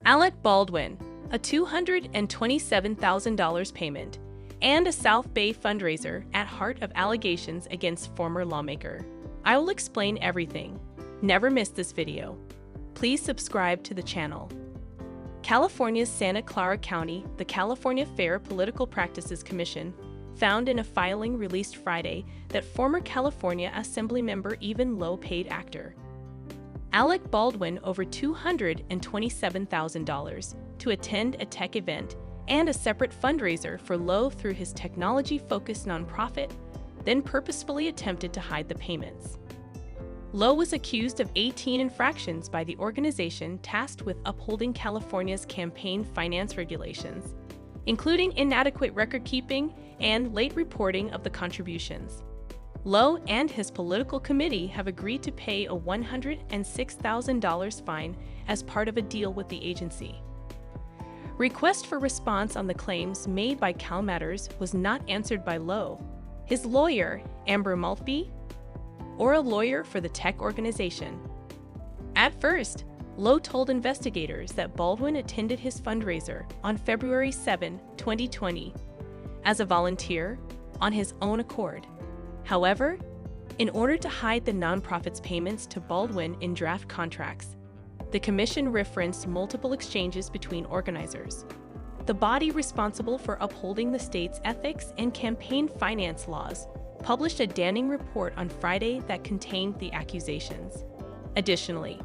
Alec Baldwin, a $227,000 payment, and a South Bay fundraiser at heart of allegations against former lawmaker. I will explain everything. Never miss this video. Please subscribe to the channel. California's Santa Clara County, the California Fair Political Practices Commission, found in a filing released Friday that former California Assemblymember even low-paid actor Alec Baldwin over $227,000 to attend a tech event and a separate fundraiser for Lowe through his technology-focused nonprofit, then purposefully attempted to hide the payments. Lowe was accused of 18 infractions by the organization tasked with upholding California's campaign finance regulations, including inadequate record-keeping and late reporting of the contributions. Lowe and his political committee have agreed to pay a $106,000 fine as part of a deal with the agency. Request for response on the claims made by CalMatters was not answered by Lowe, his lawyer, Amber Maltby, or a lawyer for the tech organization. At first, Lowe told investigators that Baldwin attended his fundraiser on February 7, 2020, as a volunteer on his own accord. However, in order to hide the nonprofit's payments to Baldwin in draft contracts, the commission referenced multiple exchanges between organizers. The body responsible for upholding the state's ethics and campaign finance laws published a damning report on Friday that contained the accusations. Additionally,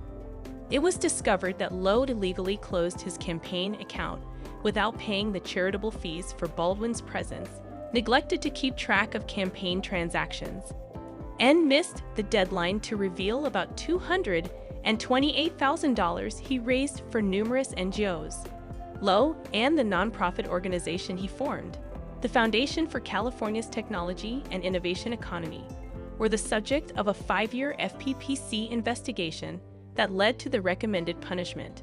it was discovered that Lowe illegally closed his campaign account without paying the charitable fees for Baldwin's presence, neglected to keep track of campaign transactions, and missed the deadline to reveal about $228,000 he raised for numerous NGOs. Lowe and the nonprofit organization he formed, the Foundation for California's Technology and Innovation Economy, were the subject of a 5-year FPPC investigation that led to the recommended punishment.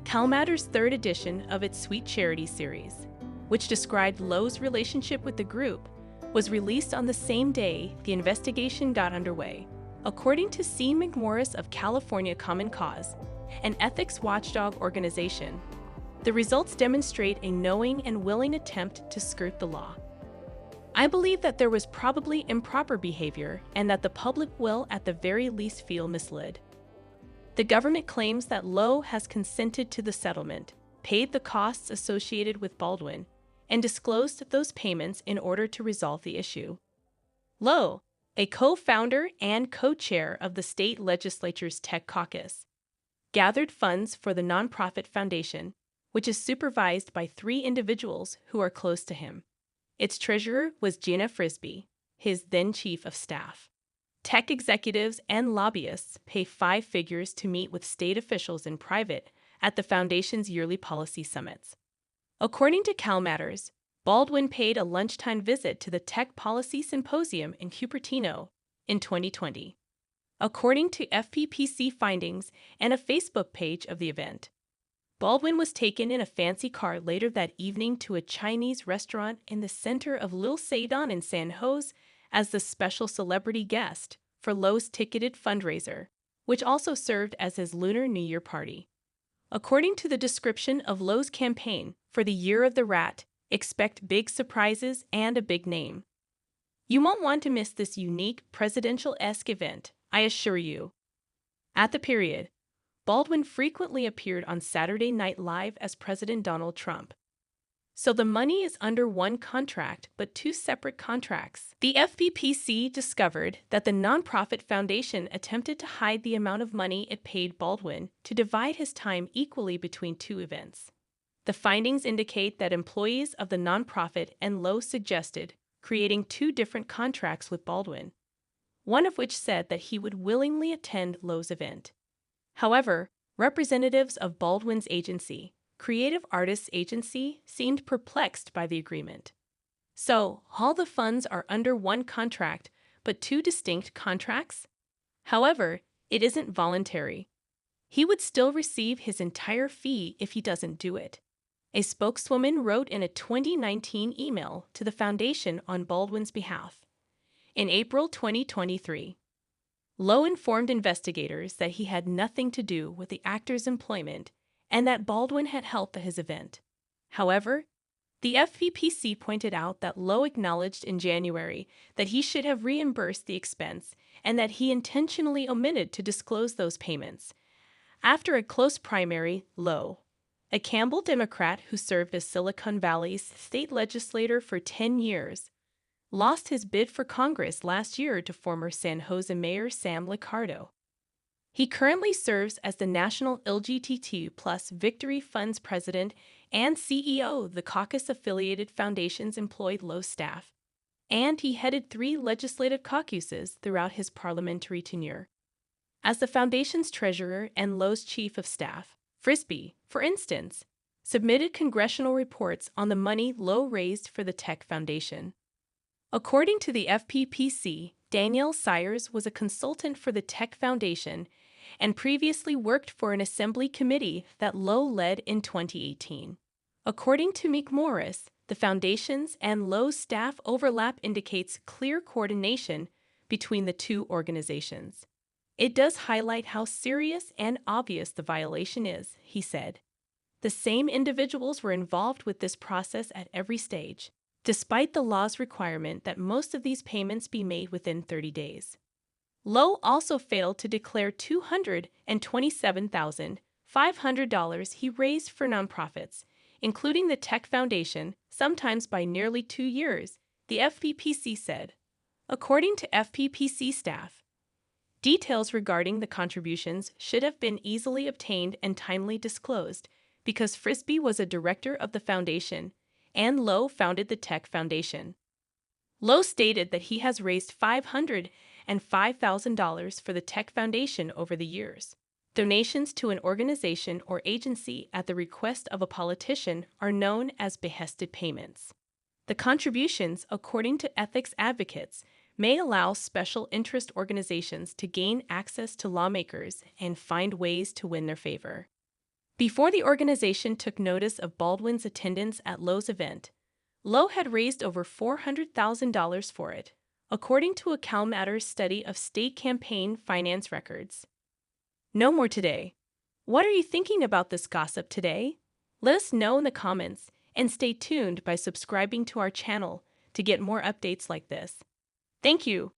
CalMatters' third edition of its Sweet Charity series, which described Lowe's relationship with the group, was released on the same day the investigation got underway. According to C. McMorris of California Common Cause, an ethics watchdog organization, the results demonstrate a knowing and willing attempt to skirt the law. I believe that there was probably improper behavior and that the public will at the very least feel misled. The government claims that Lowe has consented to the settlement, paid the costs associated with Baldwin, and disclosed those payments in order to resolve the issue. Lowe, a co-founder and co-chair of the state legislature's Tech Caucus, gathered funds for the nonprofit foundation, which is supervised by 3 individuals who are close to him. Its treasurer was Gina Frisbee, his then chief of staff. Tech executives and lobbyists pay 5 figures to meet with state officials in private at the foundation's yearly policy summits. According to CalMatters, Baldwin paid a lunchtime visit to the Tech Policy Symposium in Cupertino in 2020. According to FPPC findings and a Facebook page of the event, Baldwin was taken in a fancy car later that evening to a Chinese restaurant in the center of Lil Saigon in San Jose as the special celebrity guest for Lowe's ticketed fundraiser, which also served as his Lunar New Year party. According to the description of Lowe's campaign for the Year of the Rat, expect big surprises and a big name. You won't want to miss this unique presidential-esque event, I assure you. At the period, Baldwin frequently appeared on Saturday Night Live as President Donald Trump. So the money is under one contract, but 2 separate contracts. The FPPC discovered that the nonprofit foundation attempted to hide the amount of money it paid Baldwin to divide his time equally between 2 events. The findings indicate that employees of the nonprofit and Lowe suggested creating 2 different contracts with Baldwin, one of which said that he would willingly attend Lowe's event. However, representatives of Baldwin's agency, Creative Artists Agency, seemed perplexed by the agreement. So, all the funds are under one contract, but 2 distinct contracts? However, it isn't voluntary. He would still receive his entire fee if he doesn't do it. A spokeswoman wrote in a 2019 email to the foundation on Baldwin's behalf. In April 2023, Lowe informed investigators that he had nothing to do with the actor's employment and that Baldwin had helped at his event. However, the FPPC pointed out that Lowe acknowledged in January that he should have reimbursed the expense and that he intentionally omitted to disclose those payments. After a close primary, Lowe, a Campbell Democrat who served as Silicon Valley's state legislator for 10 years, lost his bid for Congress last year to former San Jose Mayor Sam Liccardo. He currently serves as the National LGBT+ Victory Fund's president and CEO. The caucus-affiliated foundations employed Lowe staff, and he headed 3 legislative caucuses throughout his parliamentary tenure. As the foundation's treasurer and Lowe's chief of staff, Frisbee, for instance, submitted congressional reports on the money Lowe raised for the Tech Foundation. According to the FPPC, Danielle Sires was a consultant for the Tech Foundation and previously worked for an assembly committee that Lowe led in 2018. According to Meek Morris, the foundation's and Lowe's staff overlap indicates clear coordination between the two organizations. It does highlight how serious and obvious the violation is, he said. The same individuals were involved with this process at every stage, despite the law's requirement that most of these payments be made within 30 days. Lowe also failed to declare $227,500 he raised for nonprofits, including the Tech Foundation, sometimes by nearly 2 years, the FPPC said. According to FPPC staff, details regarding the contributions should have been easily obtained and timely disclosed because Frisbee was a director of the foundation and Lowe founded the Tech Foundation. Lowe stated that he has raised $505,000 for the Tech Foundation over the years. Donations to an organization or agency at the request of a politician are known as behested payments. The contributions, according to ethics advocates, may allow special interest organizations to gain access to lawmakers and find ways to win their favor. Before the organization took notice of Baldwin's attendance at Lowe's event, Lowe had raised over $400,000 for it, according to a CalMatters study of state campaign finance records. No more today. What are you thinking about this gossip today? Let us know in the comments and stay tuned by subscribing to our channel to get more updates like this. Thank you.